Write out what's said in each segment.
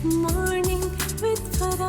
Morning with Farah.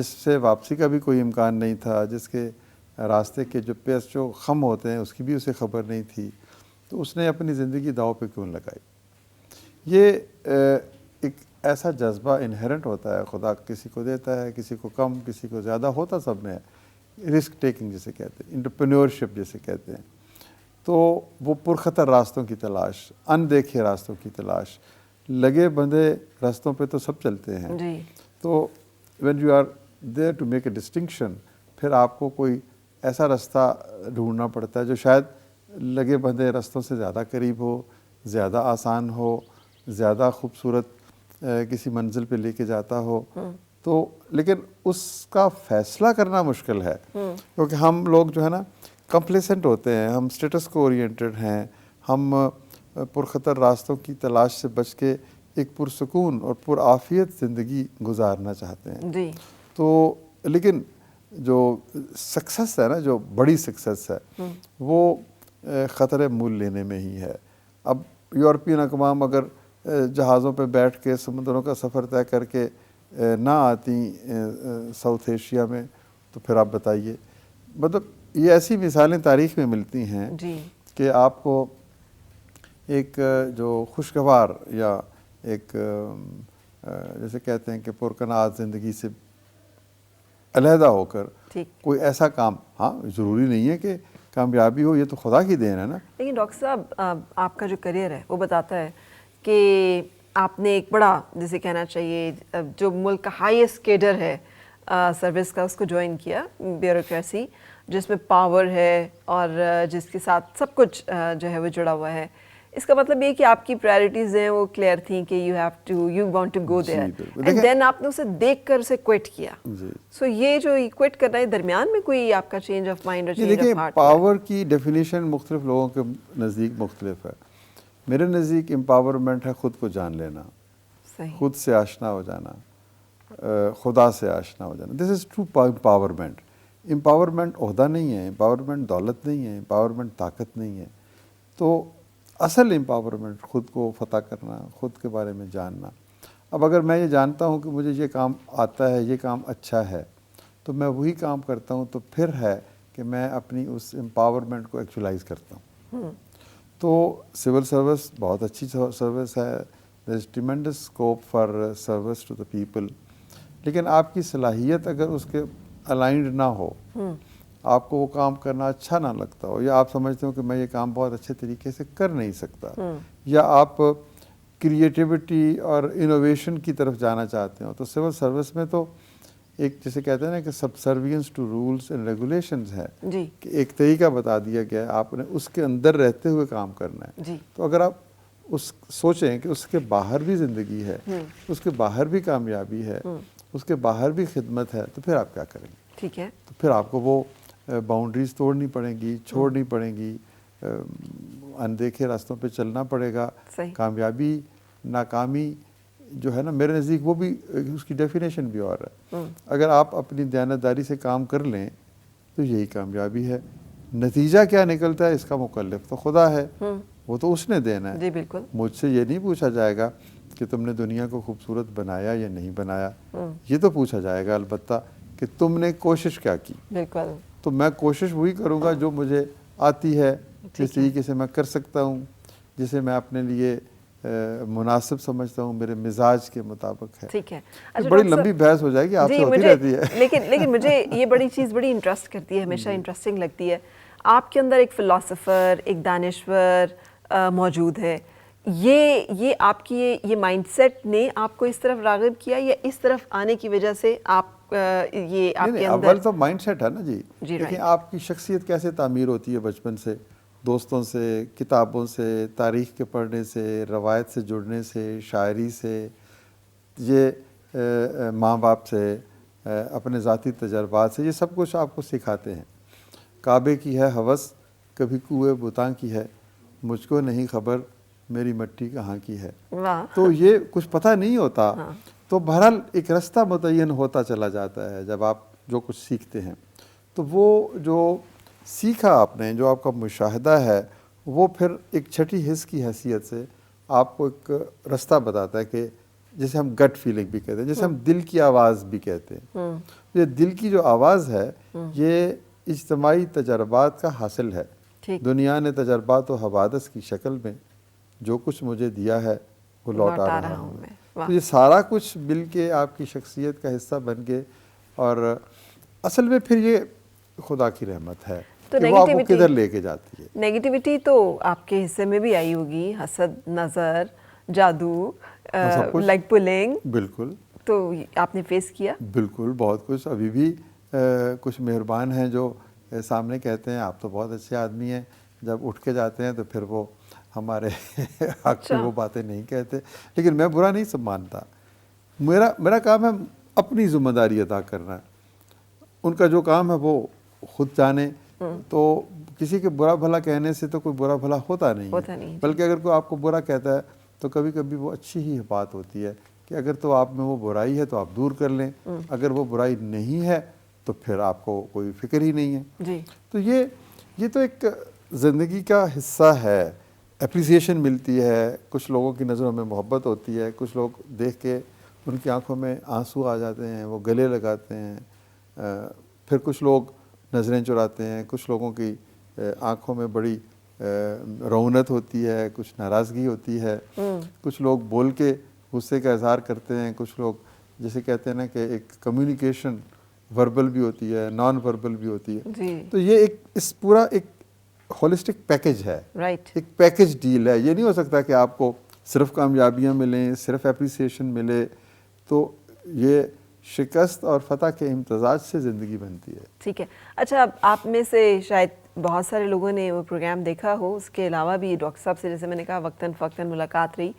جس سے واپسی کا بھی کوئی امکان نہیں تھا، جس کے راستے کے جو پیش جو خم ہوتے ہیں اس کی بھی اسے خبر نہیں تھی، تو اس نے اپنی زندگی داؤ پہ کیوں لگائی؟ یہ ایک ایسا جذبہ انہیرنٹ ہوتا ہے، خدا کسی کو دیتا ہے، کسی کو کم، کسی کو زیادہ، ہوتا سب میں ہے، رسک ٹیکنگ جسے کہتے ہیں، انٹرپرینیورشپ جسے کہتے ہیں، تو وہ پرخطر راستوں کی تلاش، اندیکھے راستوں کی تلاش، لگے بندھے راستوں پہ تو سب چلتے ہیں، جی تو when you are there to make a distinction، پھر آپ کو کوئی ایسا راستہ ڈھونڈنا پڑتا ہے جو شاید لگے بندھے راستوں سے زیادہ قریب ہو، زیادہ آسان ہو، زیادہ خوبصورت کسی منزل پہ لے کے جاتا ہو، تو لیکن اس کا فیصلہ کرنا مشکل ہے، کیونکہ ہم لوگ جو ہے نا کمپلیسنٹ ہوتے ہیں، ہم اسٹیٹس کو اورینٹڈ ہیں، ہم پرخطر راستوں کی تلاش سے بچ کے ایک پرسکون اور پرعافیت زندگی گزارنا چاہتے ہیں۔ جی تو لیکن جو سکسیس ہے نا، جو بڑی سکسیس ہے، وہ خطرے مول لینے میں ہی ہے۔ اب یورپین اقوام اگر جہازوں پہ بیٹھ کے سمندروں کا سفر طے کر کے نہ آتی ساؤتھ ایشیا میں، تو پھر آپ بتائیے، مطلب یہ ایسی مثالیں تاریخ میں ملتی ہیں جی کہ آپ کو ایک جو خوشگوار یا ایک جیسے کہتے ہیں کہ پرکناز زندگی سے علیحدہ ہو کر ٹھیک۔ کوئی ایسا کام، ہاں ضروری نہیں ہے کہ کامیابی ہو، یہ تو خدا کی دین ہے نا۔ لیکن ڈاکٹر صاحب آپ کا جو کریئر ہے وہ بتاتا ہے کہ آپ نے ایک بڑا، جسے کہنا چاہیے جو ملک کا ہائیسٹ کیڈر ہے سروس کا، اس کو جوائن کیا، بیوروکریسی جس میں پاور ہے اور جس کے ساتھ سب کچھ جو ہے وہ جڑا ہوا ہے۔ اس کا مطلب یہ کہ آپ کی پرائرٹیز ہیں وہ کلیئر تھیں کہ you want to go there, and then آپ نے اسے دیکھ کر اسے کوئٹ کیا۔ سو یہ جو کوئٹ کرنا ہے، درمیان میں کوئی آپ کا چینج آف مائنڈ اور چینج آف ہارٹ؟ پاور کی ڈیفینیشن مختلف لوگوں کے نزدیک مختلف ہے۔ میرے نزدیک امپاورمنٹ ہے خود کو جان لینا، خود سے آشنا ہو جانا، خدا سے آشنا ہو جانا۔ دس از ٹرو امپاورمنٹ۔ امپاورمنٹ عہدہ نہیں ہے، امپاورمنٹ دولت نہیں ہے، امپاورمنٹ طاقت نہیں ہے۔ تو اصل امپاورمنٹ خود کو فتح کرنا، خود کے بارے میں جاننا۔ اب اگر میں یہ جانتا ہوں کہ مجھے یہ کام آتا ہے، یہ کام اچھا ہے، تو میں وہی کام کرتا ہوں، تو پھر ہے کہ میں اپنی اس امپاورمنٹ کو ایکچولائز کرتا ہوں۔ تو سول سروس بہت اچھی سروس ہے، there is tremendous scope for service to the people, لیکن آپ کی صلاحیت اگر اس کے الائنڈ نہ ہو، آپ کو وہ کام کرنا اچھا نہ لگتا ہو، یا آپ سمجھتے ہو کہ میں یہ کام بہت اچھے طریقے سے کر نہیں سکتا، یا آپ کریٹیوٹی اور انوویشن کی طرف جانا چاہتے ہو، تو سول سروس میں تو ایک جسے کہتے ہیں نا کہ subservience to rules and regulations ہے، کہ ایک طریقہ بتا دیا گیا ہے، آپ نے اس کے اندر رہتے ہوئے کام کرنا ہے۔ تو اگر آپ اس سوچیں کہ اس کے باہر بھی زندگی ہے، اس کے باہر بھی کامیابی ہے، اس کے باہر بھی خدمت ہے، تو پھر آپ کیا کریں گے؟ ٹھیک ہے، تو پھر آپ کو وہ باؤنڈریز توڑنی پڑیں گی، چھوڑنی پڑیں گی، اندیکھے راستوں پہ چلنا پڑے گا۔ کامیابی، ناکامی جو ہے نا، میرے نزدیک وہ بھی اس کی ڈیفینیشن بھی اور ہے۔ اگر آپ اپنی دیانتداری سے کام کر لیں تو یہی کامیابی ہے۔ نتیجہ کیا نکلتا ہے اس کا مکلف تو خدا ہے، وہ تو اس نے دینا ہے۔ جی بالکل، مجھ سے یہ نہیں پوچھا جائے گا کہ تم نے دنیا کو خوبصورت بنایا یا نہیں بنایا، یہ تو پوچھا جائے گا البتہ کہ تم نے کوشش کیا کی۔ بالکل، تو میں کوشش وہی کروں گا جو مجھے آتی ہے، جس طریقے سے میں کر سکتا ہوں، جسے میں اپنے لیے مناسب سمجھتا ہوں، میرے مزاج کے مطابق ہے۔ ٹھیک ہے، بڑی لمبی بحث ہو جائے گی، آپ سے ہوتی رہتی ہے۔ لیکن مجھے یہ بڑی چیز بڑی انٹرسٹ کرتی ہے، ہمیشہ انٹرسٹنگ لگتی ہے۔ آپ کے اندر ایک فلاسفر، ایک دانشور موجود ہے، یہ آپ کی یہ مائنڈ سیٹ نے آپ کو اس طرف راغب کیا، یا اس طرف آنے کی وجہ سے آپ یہ آپ کے اندر؟ اول تو مائنڈ سیٹ ہے نا جی، لیکن آپ کی شخصیت کیسے تعمیر ہوتی ہے بچپن سے، دوستوں سے، کتابوں سے، تاریخ کے پڑھنے سے، روایت سے جڑنے سے، شاعری سے، یہ ماں باپ سے، اپنے ذاتی تجربات سے، یہ سب کچھ آپ کو سکھاتے ہیں۔ کعبے کی ہے ہوس، کبھی کوئے بتاں کی ہے، مجھ کو نہیں خبر میری مٹی کہاں کی ہے۔ تو یہ کچھ پتہ نہیں ہوتا، تو بہرحال ایک راستہ متعین ہوتا چلا جاتا ہے جب آپ جو کچھ سیکھتے ہیں۔ تو وہ جو سیکھا آپ نے، جو آپ کا مشاہدہ ہے، وہ پھر ایک چھٹی حس کی حیثیت سے آپ کو ایک راستہ بتاتا ہے کہ جسے ہم گٹ فیلنگ بھی کہتے ہیں، جسے ہم دل کی آواز بھی کہتے ہیں. یہ دل کی جو آواز ہے یہ اجتماعی تجربات کا حاصل ہے. دنیا نے تجربات و حوادث کی شکل میں جو کچھ مجھے دیا ہے وہ لوٹا رہا ہوں میں. تو یہ سارا کچھ مل کے آپ کی شخصیت کا حصہ بن گئے، اور اصل میں پھر یہ خدا کی رحمت ہے کہ وہ آپ کو کدھر لے کے جاتی ہے. نیگیٹیوٹی تو آپ کے حصے میں بھی آئی ہوگی، حسد، نظر، جادو، لیگ پلنگ. بالکل. تو آپ نے فیس کیا؟ بالکل، بہت کچھ. ابھی بھی کچھ مہربان ہیں جو سامنے کہتے ہیں آپ تو بہت اچھے آدمی ہیں، جب اٹھ کے جاتے ہیں تو پھر وہ ہمارے حق میں وہ باتیں نہیں کہتے. لیکن میں برا نہیں سب مانتا. میرا کام ہے اپنی ذمہ داری ادا کرنا. ان کا جو کام ہے وہ خود جانے. تو کسی کے برا بھلا کہنے سے تو کوئی برا بھلا ہوتا نہیں ہے، بلکہ اگر کوئی آپ کو برا کہتا ہے تو کبھی کبھی وہ اچھی ہی بات ہوتی ہے کہ اگر تو آپ میں وہ برائی ہے تو آپ دور کر لیں، اگر وہ برائی نہیں ہے تو پھر آپ کو کوئی فکر ہی نہیں ہے. تو یہ تو ایک زندگی کا حصہ ہے. اپریسیشن ملتی ہے، کچھ لوگوں کی نظروں میں محبت ہوتی ہے، کچھ لوگ دیکھ کے ان کی آنکھوں میں آنسو آ جاتے ہیں، وہ گلے لگاتے ہیں. پھر کچھ لوگ نظریں چراتے ہیں، کچھ لوگوں کی آنکھوں میں بڑی رونت ہوتی ہے، کچھ ناراضگی ہوتی ہے. کچھ لوگ بول کے غصے کا اظہار کرتے ہیں، کچھ لوگ جیسے کہتے ہیں نا کہ ایک کمیونیکیشن وربل بھی ہوتی ہے، نان وربل بھی ہوتی ہے. تو یہ اس پورا ایک ہولسٹک پیکج ہے، ایک پیکج ڈیل ہے. یہ نہیں ہو سکتا کہ آپ کو صرف کامیابیاں ملیں، صرف اپریسیشن ملے. تو یہ شکست اور فتح کے امتزاج سے زندگی بنتی ہے. ٹھیک ہے. اچھا، آپ میں سے شاید بہت سارے لوگوں نے وہ پروگرام دیکھا ہو، اس کے علاوہ بھی ڈاکٹر صاحب سے جیسے میں نے کہا وقتاً فوقتاً ملاقات رہی.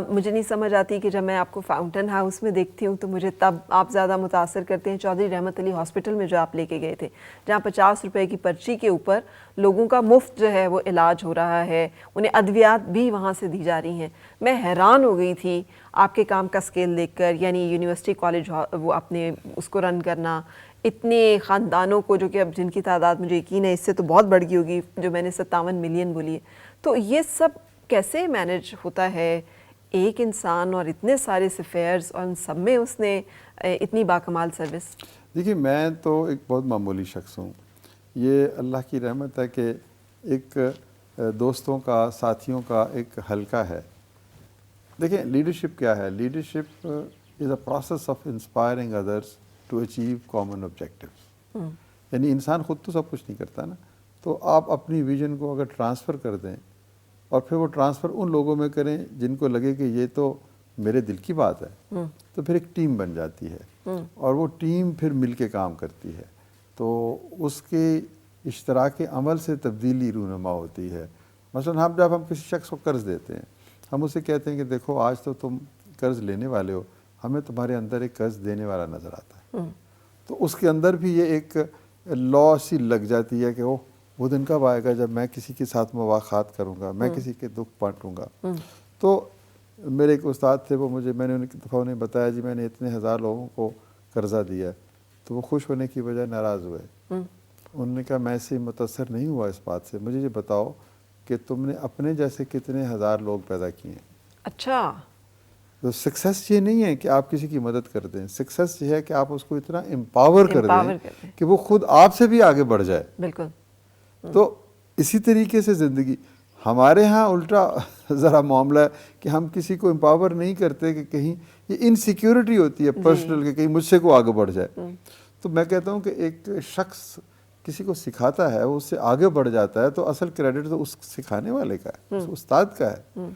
مجھے نہیں سمجھ آتی کہ جب میں آپ کو فاؤنٹن ہاؤس میں دیکھتی ہوں تو مجھے تب آپ زیادہ متاثر کرتے ہیں چودھری رحمت علی ہاسپٹل میں جو آپ لے کے گئے تھے، جہاں 50 روپے کی پرچی کے اوپر لوگوں کا مفت جو ہے وہ علاج ہو رہا ہے، انہیں ادویات بھی وہاں سے دی جا رہی ہیں. میں حیران ہو گئی تھی آپ کے کام کا سکیل دیکھ کر. یعنی یونیورسٹی کالج وہ اپنے اس کو رن کرنا، اتنے خاندانوں کو جو کہ اب جن کی تعداد مجھے یقین ہے اس سے تو بہت بڑھ گئی ہوگی، جو میں نے 57 ملین بولی ہے. تو یہ سب کیسے مینج ہوتا ہے ایک انسان اور اتنے سارے سفیئرز، اور ان سب میں اس نے اتنی باکمال سروس؟ دیکھیے، میں تو ایک بہت معمولی شخص ہوں. یہ اللہ کی رحمت ہے کہ ایک دوستوں کا، ساتھیوں کا ایک حلقہ ہے. دیکھیں، لیڈرشپ کیا ہے؟ Leadership is a process of inspiring others to achieve common objectives. یعنی انسان خود تو سب کچھ نہیں کرتا نا. تو آپ اپنی ویژن کو اگر ٹرانسفر کر دیں اور پھر وہ ٹرانسفر ان لوگوں میں کریں جن کو لگے کہ یہ تو میرے دل کی بات ہے، تو پھر ایک ٹیم بن جاتی ہے، اور وہ ٹیم پھر مل کے کام کرتی ہے. تو اس کے اشتراک عمل سے تبدیلی رونما ہوتی ہے. مثلا جب ہم کسی شخص کو قرض دیتے ہیں، ہم اسے کہتے ہیں کہ دیکھو آج تو تم قرض لینے والے ہو، ہمیں تمہارے اندر ایک قرض دینے والا نظر آتا ہے. تو اس کے اندر بھی یہ ایک لا سی لگ جاتی ہے کہ وہ دن کب آئے گا جب میں کسی کے ساتھ مواخات کروں گا، میں کسی کے دکھ بانٹوں گا. تو میرے ایک استاد تھے، میں نے انہیں بتایا جی میں نے اتنے ہزار لوگوں کو قرضہ دیا. تو وہ خوش ہونے کی بجائے ناراض ہوئے. انہوں نے کہا میں سے متاثر نہیں ہوا اس بات سے، مجھے یہ بتاؤ کہ تم نے اپنے جیسے کتنے ہزار لوگ پیدا کیے ہیں. اچھا، تو سکسیس یہ نہیں ہے کہ آپ کسی کی مدد کر دیں، سکسیس یہ ہے کہ آپ اس کو اتنا امپاور کر دیں کہ وہ خود آپ سے بھی آگے بڑھ جائے. بالکل. تو اسی طریقے سے زندگی ہمارے ہاں الٹا ذرا معاملہ ہے کہ ہم کسی کو امپاور نہیں کرتے کہ کہیں یہ انسیکیورٹی ہوتی ہے پرسنل کہ کہیں مجھ سے کو آگے بڑھ جائے. تو میں کہتا ہوں کہ ایک شخص کسی کو سکھاتا ہے، وہ اس سے آگے بڑھ جاتا ہے، تو اصل کریڈٹ تو اس سکھانے والے کا ہے، اس استاد کا ہے.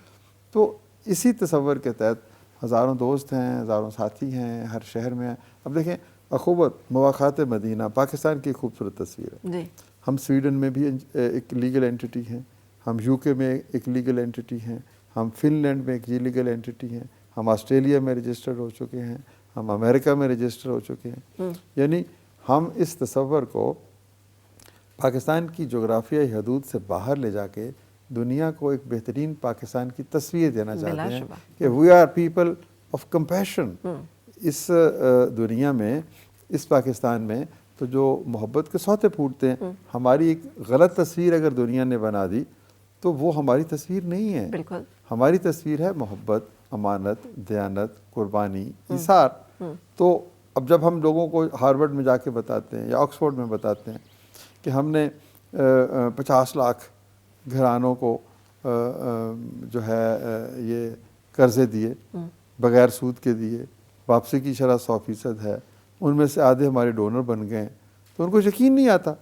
تو اسی تصور کے تحت ہزاروں دوست ہیں، ہزاروں ساتھی ہیں، ہر شہر میں ہیں. اب دیکھیں، اخوت مواخات مدینہ پاکستان کی خوبصورت تصویر ہے. ہم سویڈن میں بھی ایک لیگل اینٹی ہیں، ہم یو کے میں ایک لیگل اینٹی ہیں، ہم فن لینڈ میں ایک لیگل اینٹی ہیں، ہم آسٹریلیا میں رجسٹرڈ ہو چکے ہیں، ہم امریکہ میں رجسٹر ہو چکے ہیں. یعنی ہم اس تصور کو پاکستان کی جغرافیائی حدود سے باہر لے جا کے دنیا کو ایک بہترین پاکستان کی تصویر دینا چاہتے ہیں کہ we are people of compassion. اس دنیا میں، اس پاکستان میں تو جو محبت کے سوتے پھوٹتے ہیں، ہماری ایک غلط تصویر اگر دنیا نے بنا دی تو وہ ہماری تصویر نہیں ہے. ہماری تصویر ہے محبت، امانت، دیانت، قربانی، ایثار. تو اب جب ہم لوگوں کو ہارورڈ میں جا کے بتاتے ہیں یا آکسفورڈ میں بتاتے ہیں کہ ہم نے 50 لاکھ گھرانوں کو جو ہے یہ قرضے دیے، بغیر سود کے دیے، واپسی کی شرح 100% ہے، ان میں سے آدھے ہمارے ڈونر بن گئے ہیں، تو ان کو یقین نہیں آتا.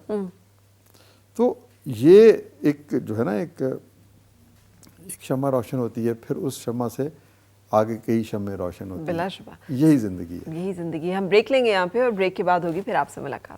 تو یہ ایک جو ہے نا ایک شمع روشن ہوتی ہے، پھر اس شمع سے آگے کئی شمعیں روشن ہوتی ہیں. بلا شبہ یہی زندگی ہے. یہی زندگی ہے. ہم بریک لیں گے یہاں پہ اور بریک کے بعد ہوگی پھر آپ سے ملاقات.